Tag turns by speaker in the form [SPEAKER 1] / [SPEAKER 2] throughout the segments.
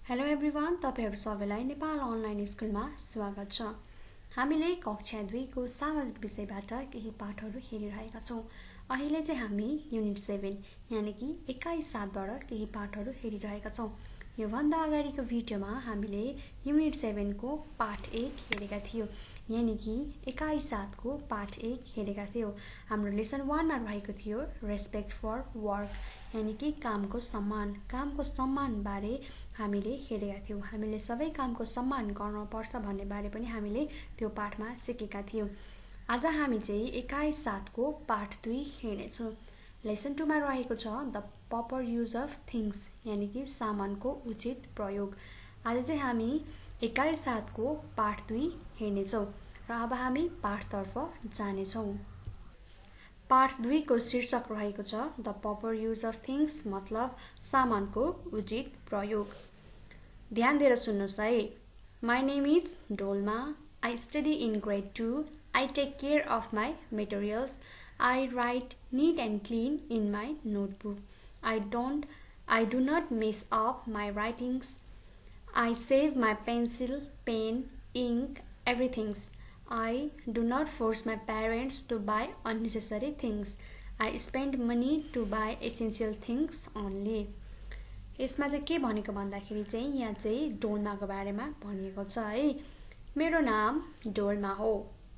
[SPEAKER 1] Hello everyone, तपाईहरु सबैलाई Nepal online स्कुलमा स्वागत छ। हामीले कक्षा 2 को सामाजिक विषयबाट केही पाठहरू हेरिरहेका छौं। अहिले चाहिँ हामी युनिट 7 यानि कि इकाइ 7 बाट केही पाठहरू हेरिरहेका छौं। यो भन्दा अगाडिको भिडियोमा हामीले युनिट 7 को पाठ 1 हेरेका थियौं, यानि कि इकाइ 7 को पाठ 1 हेरेका थियौं। हाम्रो लेसन 1 मा रहेको थियो रेस्पेक्ट फर वर्क, यानि कि कामको सम्मान बारे हामीले हेरेका थियौं। हामीले सबै कामको सम्मान गर्न पर्छ भन्ने बारे पनि हामीले त्यो पाठमा सिकेका थियौं। आज हामी चाहिँ इकाइ 7 को पाठ 2 हेर्नेछौं। लेसन 2 मा रहेको छ the proper use of things, यानि कि सामानको उचित प्रयोग। आज चाहिँ हामी इकाइ 7 को पाठ 2 हेर्नेछौं र अब हामी पाठतर्फ जानेछौं। पाठ 2 को शीर्षक रहेको छ the proper use of things, मतलब सामानको उचित प्रयोग। ध्यान दिएर सुन्नुस् है। My name is Dolma. I study in grade 2। I take care of my materials. I write neat and clean in my notebook. I do not mess up my writings. I save my pencil, pen, ink, everything. I do not force my parents to buy unnecessary things. I spend money to buy essential things only. यसमा चाहिँ के भनेको भन्दाखेरि चाहिँ यहाँ चाहिँ डोल्माको बारेमा भनिएको छ है। मेरो नाम डोल्मा हो।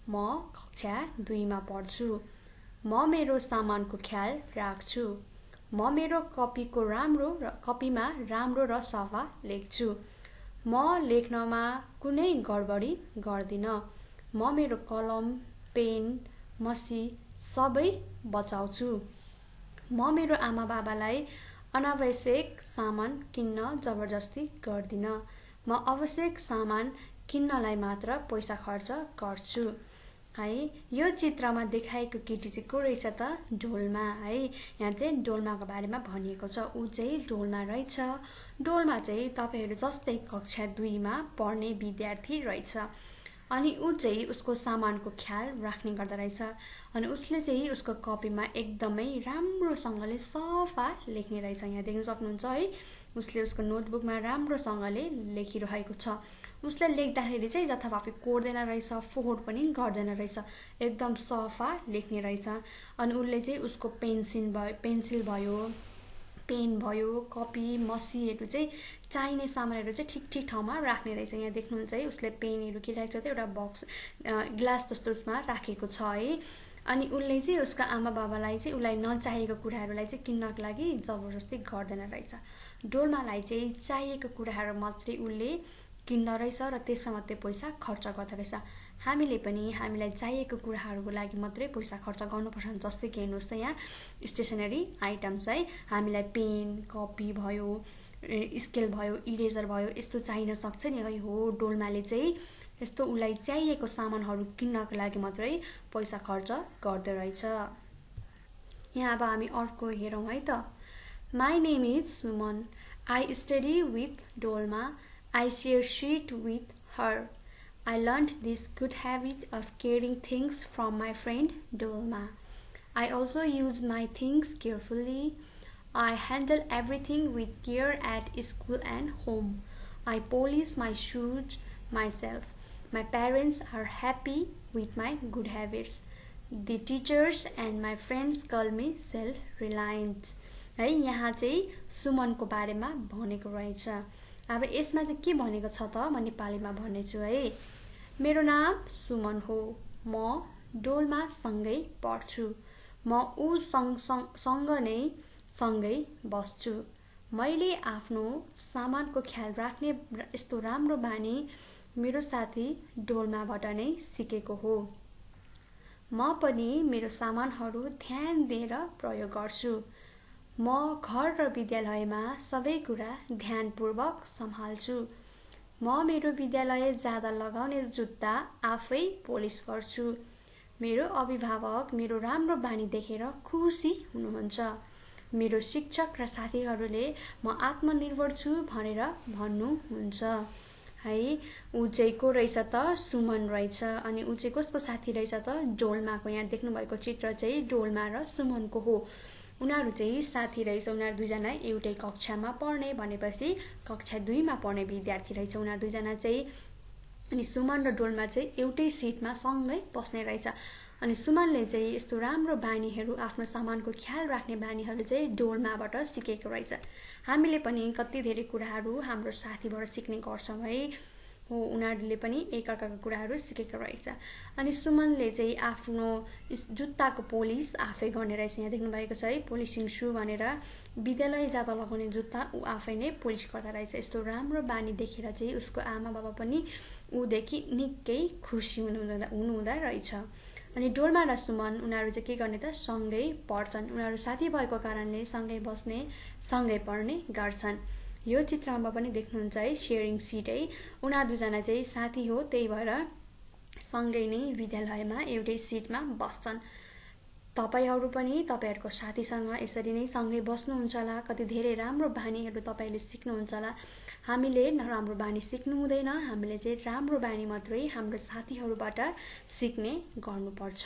[SPEAKER 1] म कक्षा 2 मा पढ्छु। म मेरो सामानको ख्याल राख्छु। म मेरो कपीमा राम्रो र सफा लेख्छु। म लेख्नमा कुनै गडबडी गर्दिन। म मेरो कलम, पेन, मसी सबै बचाउँछु। म मेरो आमा बाबालाई अनावश्यक सामान किन्न जबरजस्ती गर्दिन। म आवश्यक सामान किन्नलाई मात्र पैसा खर्च गर्छु। है, यो चित्रमा देखाएको केटी चाहिँ को रहेछ त? डोल्मा है। यहाँ चाहिँ डोल्माको बारेमा भनिएको छ। ऊ चाहिँ डोल्मा रहेछ। डोल्मा चाहिँ तपाईहरु जस्तै कक्षा 2 मा पढ्ने विद्यार्थी रहेछ। अनि ऊ चाहिँ उसको सामानको ख्याल राख्ने गर्दा रहेछ। अनि उसले चाहिँ उसको कपीमा एकदमै राम्रोसँगले सफा लेख्ने रहेछ। यहाँ देख्न सक्नुहुन्छ है। उसले उसको नोटबुकमा राम्रोसँगले लेखिरहेको छ। उसले लेख्दाखेरि चाहिँ जथाभावी कोर्दैन रहेछ, फोहोर पनि गर्दैन रहेछ। एकदम सफा लेख्ने रहेछ। अनि उसले चाहिँ उसको पेन्सिल भयो, पेन भयो, कपी, मसीहरू चाहिँ चाहिने सामानहरू चाहिँ ठीक ठाउँमा राख्ने रहेछ। यहाँ देख्नुहुन्छ है। उसले पेनहरू के राखेको छ त एउटा बक्स ग्लास जस्तो उसमा राखेको छ है। अनि उसले चाहिँ उसका आमा बाबालाई चाहिँ उसलाई नचाहेको कुराहरूलाई चाहिँ किन्नको लागि जबरजस्ती गर्दैन रहेछ। डोल्मालाई चाहिँ चाहिएको कुराहरू मात्रै उसले किन्द रहेछ र त्यसमा मात्रै पैसा खर्च गर्दा रहेछ। हामीले पनि हामीलाई चाहिएको कुराहरूको लागि मात्रै पैसा खर्च गर्नुपर्छ। जस्तै कि हेर्नुहोस् त यहाँ स्टेसनरी आइटम्स है। हामीलाई पेन, कपी भयो, स्केल भयो, इरेजर भयो, यस्तो चाहिन सक्छ नि है। हो, डोल्माले चाहिँ यस्तो उलाई चाहिएको सामानहरू किन्नको लागि मात्रै पैसा खर्च गर्दै रहेछ। यहाँ अब हामी अर्को हेरौँ है त। My name is Suman. I study with Dolma. I share sheet with her. I learned this good habit of carrying things from my friend Dolma. I also use my things carefully. I handle everything with care at school and home. I polish my shoes myself. My parents are happy with my good habits. The teachers and my friends call me self-reliant. है, यहाँ चाहिँ सुमनको बारेमा भनेको रहेछ। अब यसमा चाहिँ के भनेको छ त? म नेपालीमा भन्नेछु है। मेरो नाम सुमन हो। म डोल्मा सँगै पढ्छु। म ऊ सँगै बस्छु। मैले आफ्नो सामानको ख्याल राख्ने यस्तो राम्रो बानी मेरो साथी डोल्माबाट नै सिकेको हो। म पनि मेरो सामानहरू ध्यान दिएर प्रयोग गर्छु। म घर र विद्यालयमा सबै कुरा ध्यानपूर्वक सम्हाल्छु। म मेरो विद्यालय जाँदा लगाउने जुत्ता आफै पोलिस गर्छु। मेरो अभिभावक मेरो राम्रो बानी देखेर खुसी हुनुहुन्छ। मेरो शिक्षक र साथीहरूले म आत्मनिर्भर छु भनेर भन्नुहुन्छ। है, ऊ चाहिँ को रहेछ त? सुमन रहेछ। अनि ऊ चाहिँ कसको साथी रहेछ त? डोल्माको। यहाँ देख्नुभएको चित्र चाहिँ डोल्मा र सुमनको हो। उनीहरू चाहिँ साथी रहेछ, उनीहरू दुईजना एउटै कक्षामा पढ्ने भनेपछि कक्षा 2 मा पढ्ने विद्यार्थी रहेछ उनीहरू दुईजना चाहिँ। अनि सुमन र डोल्मा चाहिँ एउटै सिटमा सँगै बस्ने रहेछ। अनि सुमनले चाहिँ यस्तो राम्रो बानीहरू, आफ्नो सामानको ख्याल राख्ने बानीहरू चाहिँ डोल्माबाट सिकेको रहेछ। हामीले पनि कति धेरै कुराहरू हाम्रो साथीबाट सिक्ने गर्छौँ है, हो उनीहरूले पनि एकअर्काको कुराहरू सिकेको रहेछ। अनि सुमनले चाहिँ आफ्नो जुत्ताको पोलिस आफै गर्ने रहेछ। यहाँ देख्नुभएको छ है, पोलिसिङ सु भनेर विद्यालय जाँदा लगाउने जुत्ता ऊ आफै नै पोलिस गर्दा रहेछ। यस्तो राम्रो बानी देखेर चाहिँ उसको आमा बाबा पनि ऊदेखि निकै खुसी हुनुहुँदा रहेछ। अनि डोल्मा र सुमन उनीहरू चाहिँ के गर्ने त, सँगै पढ्छन्। उनीहरू साथी भएको कारणले सँगै बस्ने, सँगै पढ्ने गर्छन्। यो चित्रमा पनि देख्नुहुन्छ है, सेयरिङ सिट है, उनीहरू दुईजना चाहिँ साथी हो, त्यही भएर सँगै नै विद्यालयमा एउटै सिटमा बस्छन्। तपाईहरू पनि तपाईहरूको साथीसँग यसरी नै सँगै बस्नुहुन्छ होला, कति धेरै राम्रो बानीहरू तपाईले सिक्नुहुन्छ होला। हामीले नराम्रो बानी सिक्नु हुँदैन, हामीले चाहिँ राम्रो बानी मात्रै हाम्रो साथीहरूबाट सिक्ने गर्नुपर्छ।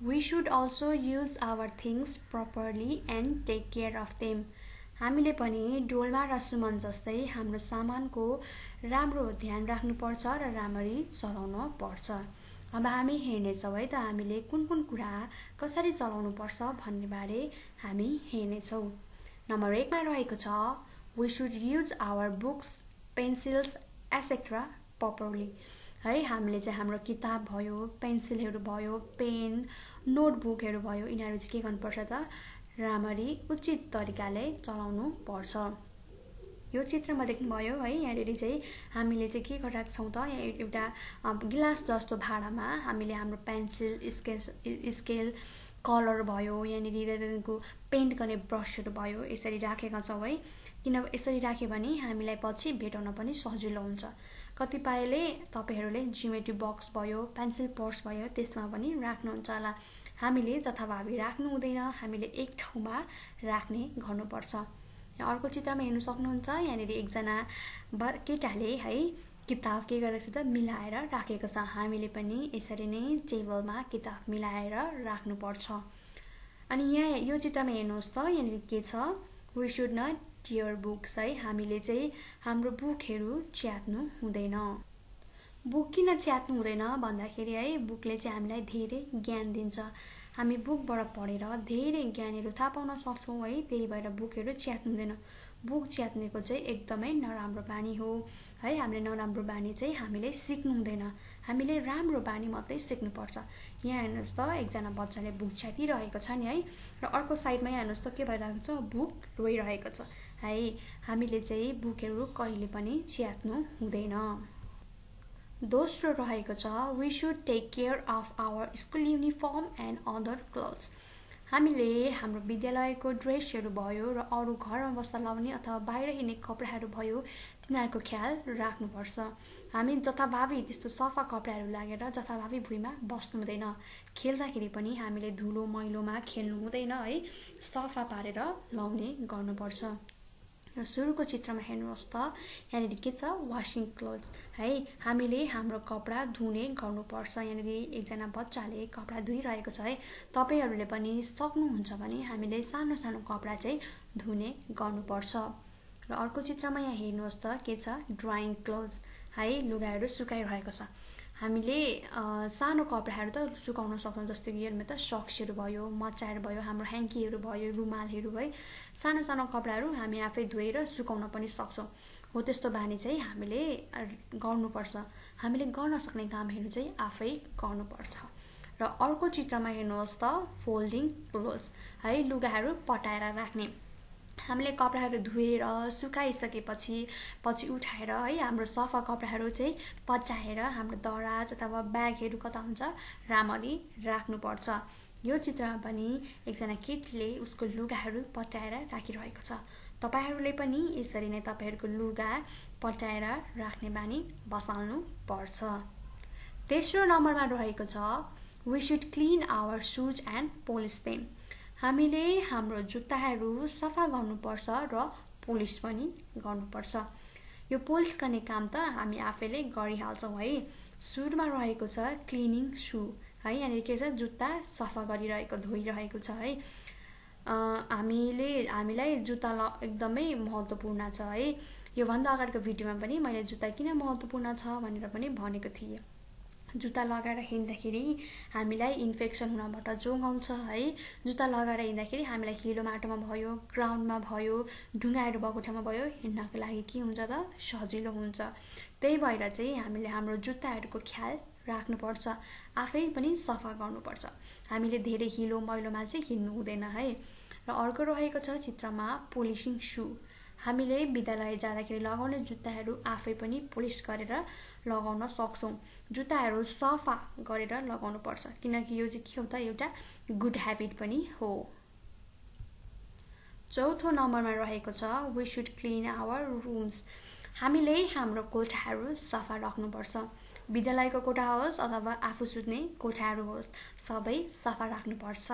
[SPEAKER 1] We should also use our things properly and take care of them. हामीले पनि डोल्मा र सुमन जस्तै हाम्रो सामानको राम्रो ध्यान राख्नुपर्छ र राम्ररी चलाउन पर्छ। अब हामी हेर्नेछौँ है त, हामीले कुन कुन कुरा कसरी चलाउनु पर्छ भन्ने बारे हामी हेर्नेछौँ। नम्बर 1 मा रहेको छ, we should use our books, pencils, etc. properly. है, हामीले चाहिँ हाम्रो किताब भयो, पेन्सिलहरू भयो, पेन, नोटबुकहरू भयो, यिनीहरू चाहिँ के गर्नुपर्छ त, राम्ररी उचित तरिकाले चलाउनु पर्छ। यो चित्रमा देख्नुभयो है, यहाँनिर चाहिँ हामीले चाहिँ के गरिरहेको छौँ त, एउटा गिलास जस्तो भाँडामा हामीले हाम्रो पेन्सिल, स्केल, कलर भयो, यहाँनिर त्यसको पेन्ट गर्ने ब्रसहरू भयो, यसरी राखेका छौँ है। किन यसरी राख्यो भने हामीलाई पछि भेटाउन पनि सजिलो हुन्छ। कतिपयले तपाईहरूले जियोमेट्री बक्स भयो, पेन्सिल पर्स भयो, त्यसमा पनि राख्नुहुन्छ होला। हामीले जथाभावी राख्नु हुँदैन, हामीले एक ठाउँमा राख्ने गर्नुपर्छ। अर्को चित्रमा हेर्नु सक्नुहुन्छ, यहाँनिर एकजना केटाले है किताब के गरेको छ त, मिलाएर राखेको छ। हामीले पनि यसरी नै टेबलमा किताब मिलाएर राख्नुपर्छ। अनि यहाँ यो चित्रमा हेर्नुहोस् त, यहाँनिर के छ, we should not tear books है, हामीले चाहिँ हाम्रो बुकहरू च्यात्नु हुँदैन। बुक किन च्यात्नु हुँदैन भन्दाखेरि है, बुकले चाहिँ हामीलाई धेरै ज्ञान दिन्छ। हामी बुकबाट पढेर धेरै ज्ञानहरू थाहा पाउन सक्छौँ है, त्यही भएर बुकहरू च्यात्नु हुँदैन। बुक च्यात्नेको चाहिँ एकदमै नराम्रो बानी हो है। हामीले नराम्रो बानी चाहिँ हामीले सिक्नु हुँदैन, हामीले राम्रो बानी मात्रै सिक्नुपर्छ। यहाँ हेर्नुहोस् त, एकजना बच्चाले बुक च्यातिरहेको छ नि है, र अर्को साइडमा हेर्नुहोस् त के भइरहेको छ, बुक रोइरहेको छ है। हामीले चाहिँ बुकहरू कहिले पनि च्यात्नु हुँदैन। दोस्रो रहेको छ, we should take care of our school uniform and other clothes. हामीले हाम्रो विद्यालयको ड्रेसहरू भयो र अरू घरमा बस्दा लाउने अथवा बाहिर हिँड्ने कपडाहरू भयो, तिनीहरूको ख्याल राख्नुपर्छ। हामी जथाभावी त्यस्तो सफा कपडाहरू लागेर जथाभावी भुइँमा बस्नु हुँदैन। खेल्दाखेरि पनि हामीले धुलो मैलोमा खेल्नु हुँदैन है, सफा पारेर लाउने गर्नुपर्छ। र सुरुको चित्रमा हेर्नुहोस् त, यहाँनिर के छ, वासिङ क्लोथ्स है, हामीले हाम्रो कपडा धुने गर्नुपर्छ। यहाँनिर एकजना बच्चाले कपडा धुइरहेको छ है। तपाईहरूले पनि सक्नुहुन्छ भने हामीले सानो सानो कपडा चाहिँ धुने गर्नुपर्छ। र अर्को चित्रमा यहाँ हेर्नुहोस् त, के छ, ड्राइङ क्लोथ्स है, लुगाहरू सुकाइरहेको छ। हामीले सानो कपडाहरू त सुकाउन सक्छौँ, जस्तै कि हेर्नु त सक्सहरू भयो, मचाहरू भयो, हाम्रो ह्याङ्कीहरू भयो, रुमालहरू है, सानो सानो कपडाहरू हामी आफै धोएर सुकाउन पनि सक्छौँ। हो त्यस्तो बानी चाहिँ हामीले गर्नुपर्छ। हामीले गर्न सक्ने कामहरू चाहिँ आफै गर्नुपर्छ। र अर्को चित्रमा हेर्नुहोस् त, फोल्डिङ क्लोथ्स है, लुगाहरू पटाएर राख्ने। हामीले कपडाहरू धुएर सुकाइसकेपछि उठाएर है, हाम्रो सफा कपडाहरू चाहिँ पचाएर हाम्रो दराज अथवा ब्यागहरू कता हुन्छ राम्ररी राख्नुपर्छ। यो चित्रमा पनि एकजना केटीले उसको लुगाहरू पटाएर राखिरहेको छ। तपाईहरूले पनि यसरी नै तपाईहरूको लुगा पटाएर राख्ने बानी बसाल्नु पर्छ। तेस्रो नम्बरमा रहेको छ, we should clean our shoes and polish them. हामीले हाम्रो जुत्ताहरू सफा गर्नुपर्छ र पोलिस पनि गर्नुपर्छ। यो पोलिस गर्ने काम त हामी आफैले गरिहाल्छौँ है। सुरुमा रहेको छ क्लिनिङ सु है। यहाँनिर के छ, जुत्ता सफा गरिरहेको, धोइरहेको छ है। हामीलाई जुत्ता एकदमै महत्त्वपूर्ण छ है। योभन्दा अगाडिको भिडियोमा पनि मैले जुत्ता किन महत्त्वपूर्ण छ भनेर पनि भनेको थिएँ। जुत्ता लगाएर हिँड्दाखेरि हामीलाई इन्फेक्सन हुनबाट जोगाउँछ है। जुत्ता लगाएर हिँड्दाखेरि हामीलाई हिलो माटोमा भयो, ग्राउन्डमा भयो, ढुङ्गाहरू भएको ठाउँमा भयो, हिँड्नको लागि के हुन्छ त, सजिलो हुन्छ। त्यही भएर चाहिँ हामीले हाम्रो जुत्ताहरूको ख्याल राख्नुपर्छ, आफै पनि सफा गर्नुपर्छ। हामीले धेरै हिलो मैलोमा चाहिँ हिँड्नु हुँदैन है। र अर्को रहेको छ चित्रमा पोलिसिङ सू। हामीले विद्यालय जाँदाखेरि लगाउने जुत्ताहरू आफै पनि पोलिस गरेर लगाउन सक्छौँ। जुत्ताहरू सफा गरेर लगाउनुपर्छ, किनकि यो चाहिँ के हो त, एउटा गुड ह्याबिट पनि हो। चौथो नम्बरमा रहेको छ we should clean our rooms. हामीले हाम्रो कोठाहरू सफा राख्नुपर्छ। विद्यालयको कोठा होस् अथवा आफू सुत्ने कोठाहरू होस्, सबै सफा राख्नुपर्छ।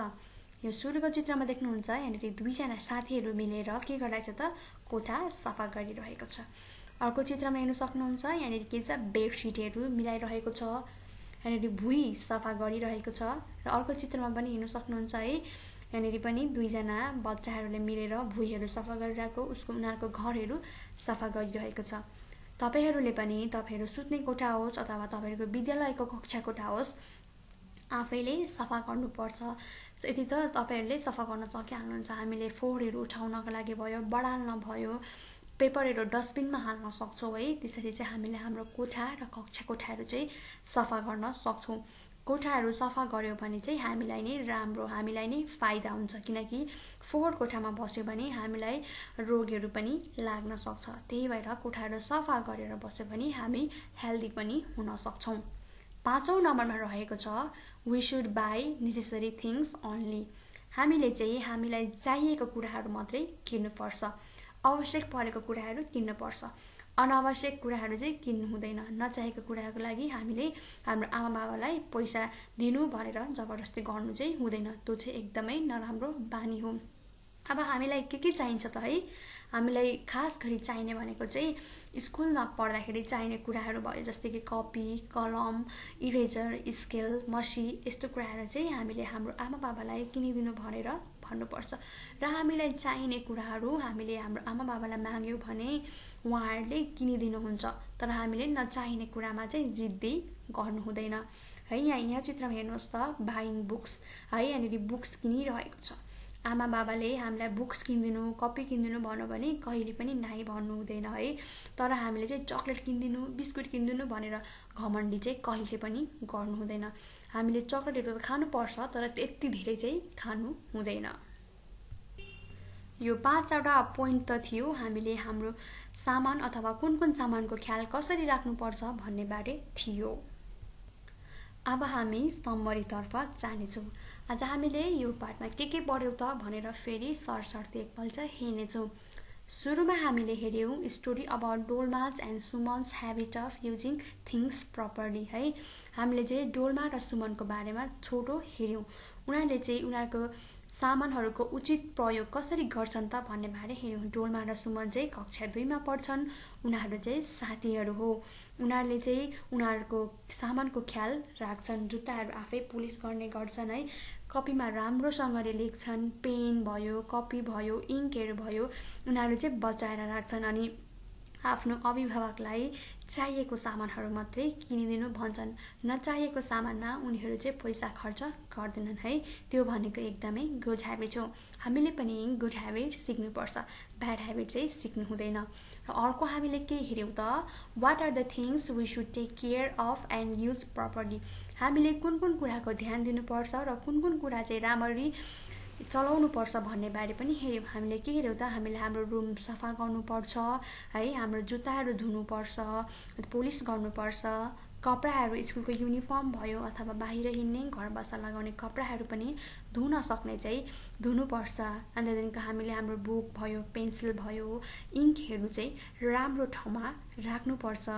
[SPEAKER 1] यो सुरुको चित्रमा देख्नुहुन्छ, यहाँनिर दुईजना साथीहरू मिलेर के गरिरहेछ त, कोठा सफा गरिरहेको छ। अर्को चित्रमा हेर्न सक्नुहुन्छ, यहाँनिर के छ, बेडसिटहरू मिलाइरहेको छ, यहाँनिर भुइँ सफा गरिरहेको छ। र अर्को चित्रमा पनि हेर्न सक्नुहुन्छ है, यहाँनिर पनि दुईजना बच्चाहरूले मिलेर भुइँहरू सफा गरिरहेको, उनीहरूको घरहरू सफा गरिरहेको छ। तपाईँहरूले पनि तपाईँहरू सुत्ने कोठा होस् अथवा तपाईँहरूको विद्यालयको कक्षा कोठा होस्, आफैले सफा गर्नुपर्छ। यदि त तपाईँहरूले सफा गर्न सकिहाल्नुहुन्छ, हामीले फोहोरहरू उठाउनको लागि भयो, बढाल्न भयो, पेपरहरू डस्टबिनमा हाल्न सक्छौँ है। त्यसरी चाहिँ हामीले हाम्रो कोठा र कक्षा कोठाहरू चाहिँ सफा गर्न सक्छौँ। कोठाहरू सफा गऱ्यौँ भने चाहिँ हामीलाई नै राम्रो, हामीलाई नै फाइदा हुन्छ, किनकि फोहोर कोठामा बस्यो भने हामीलाई रोगहरू पनि लाग्न सक्छ। त्यही भएर कोठाहरू सफा गरेर बस्यो भने हामी हेल्दी पनि हुन सक्छौँ। पाँचौं नम्बरमा रहेको छ we should buy necessary things only. हामीले चाहिँ हामीलाई चाहिएको कुराहरू मात्रै किन्नुपर्छ, आवश्यक परेको कुराहरू किन्नुपर्छ। अनावश्यक कुराहरू चाहिँ किन्नु हुँदैन। नचाहेको कुराको लागि हामीले हाम्रो आमा बाबालाई पैसा दिनु भनेर जबरजस्ती गर्नु चाहिँ हुँदैन। त्यो चाहिँ एकदमै नराम्रो बानी हो। अब हामीलाई के चाहिन्छ त है, हामीलाई खास गरी चाहिने भनेको चाहिँ स्कुलमा पढ्दाखेरि चाहिने कुराहरू भयो, जस्तै कि कपी, कलम, इरेजर, स्केल, मसी, यस्तो कुराहरू चाहिँ हामीले हाम्रो आमा बाबालाई किनिदिनु भनेर भन्नुपर्छ। र हामीलाई चाहिने कुराहरू हामीले हाम्रो आमा बाबालाई माग्यौँ भने उहाँहरूले किनिदिनुहुन्छ, तर हामीले नचाहिने कुरामा चाहिँ जिद्दी गर्नु हुँदैन है। यहाँ चित्रमा हेर्नुहोस् त, बाइङ बुक्स है, यहाँनिर बुक्स किनिरहेको छ। आमा बाबाले हामीलाई बुक्स किनिदिनु, कपी किनिदिनु भन्यो भने कहिले पनि नाइ भन्नु हुँदैन है। तर हामीले चाहिँ चक्लेट किनिदिनु, बिस्कुट किनिदिनु भनेर घमण्डी चाहिँ कहिले पनि गर्नु हुँदैन। हामीले चक्लेटहरू त खानुपर्छ, तर त्यति धेरै चाहिँ खानु हुँदैन। यो 5वटा पोइन्ट त थियो हामीले हाम्रो सामान अथवा कुन सामानको ख्याल कसरी राख्नुपर्छ भन्ने बारे थियो। अब हामी सम्मरीतर्फ जानेछौँ। आज हामीले यो पाठमा के पढ्यौँ त भनेर फेरि सरसर्ती एकपल्ट हेर्नेछौँ। सुरुमा हामीले हेर्यौँ story about Dolma's and Suman's habit of using things properly है। हामीले चाहिँ डोलमा र सुमनको बारेमा छोटो हेर्यौँ। उनीहरूले चाहिँ उनीहरूको सामानहरूको उचित प्रयोग कसरी गर्छन् त भन्ने बारे हेर्यौँ। डोलमा र सुमन चाहिँ कक्षा 2मा पढ्छन्, उनीहरू चाहिँ साथीहरू हो। उनीहरूले चाहिँ उनीहरूको सामानको ख्याल राख्छन्, जुत्ताहरू आफै पोलिस गर्ने गर्छन् है, कपीमा राम्रोसँगले लेख्छन्, पेन भयो, कपी भयो, इङ्कहरू भयो, उनीहरू चाहिँ बचाएर राख्छन्। अनि आफ्नो अभिभावकलाई चाहिएको सामानहरू मात्रै किनिदिनु भन्छन्, नचाहिएको सामानमा उनीहरू चाहिँ पैसा खर्च गर्दैनन् है। त्यो भनेको एकदमै गुड ह्याबिट हो। हामीले पनि गुड ह्याबिट सिक्नुपर्छ, ब्याड ह्याबिट चाहिँ सिक्नु हुँदैन। र अर्को हामीले के हेर्यौँ त, what are the things we should take care of and use properly. हामीले कुन कुराको ध्यान दिनुपर्छ र कुन कुरा चाहिँ राम्ररी चलाउनु पर्छ भन्ने बारे पनि हेर्यौँ। हामीले के हेर्यौँ त, हामीले हाम्रो रुम सफा गर्नुपर्छ है, हाम्रो जुत्ताहरू धुनुपर्छ, पोलिस गर्नुपर्छ, कपडाहरू स्कुलको युनिफर्म भयो अथवा बाहिर हिँड्ने घर बस्दा लगाउने कपडाहरू पनि धुन सक्ने चाहिँ धुनुपर्छ। अनि त्यहाँदेखिको हामीले हाम्रो बुक भयो, पेन्सिल भयो, इङ्कहरू चाहिँ राम्रो ठाउँमा राख्नुपर्छ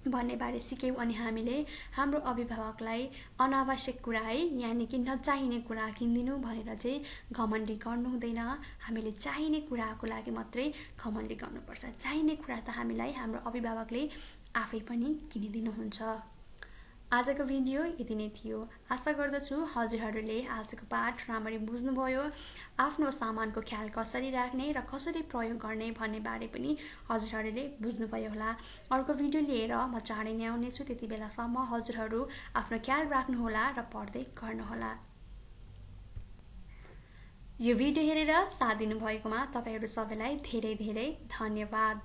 [SPEAKER 1] भन्ने बारे सिक्यौँ। अनि हामीले हाम्रो अभिभावकलाई अनावश्यक कुरा है, यानि कि नचाहिने कुरा किनिदिनु भनेर चाहिँ घमण्डी गर्नु हुँदैन। हामीले चाहिने कुराको लागि मात्रै घमण्डी गर्नुपर्छ। चाहिने कुरा त हामीलाई हाम्रो अभिभावकले आफै पनि किनिदिनुहुन्छ। आजको भिडियो यति नै थियो। आशा गर्दछु हजुरहरूले आजको पाठ राम्ररी बुझ्नुभयो। आफ्नो सामानको ख्याल कसरी राख्ने र कसरी प्रयोग गर्ने भन्ने बारे पनि हजुरहरूले बुझ्नुभयो होला। अर्को भिडियो लिएर म चाँडै नै आउनेछु। त्यति बेलासम्म हजुरहरू आफ्नो ख्याल राख्नुहोला र पढ्दै गर्नुहोला। यो भिडियो हेरेर साथ दिनुभएकोमा तपाईहरू सबैलाई धेरै धेरै धन्यवाद।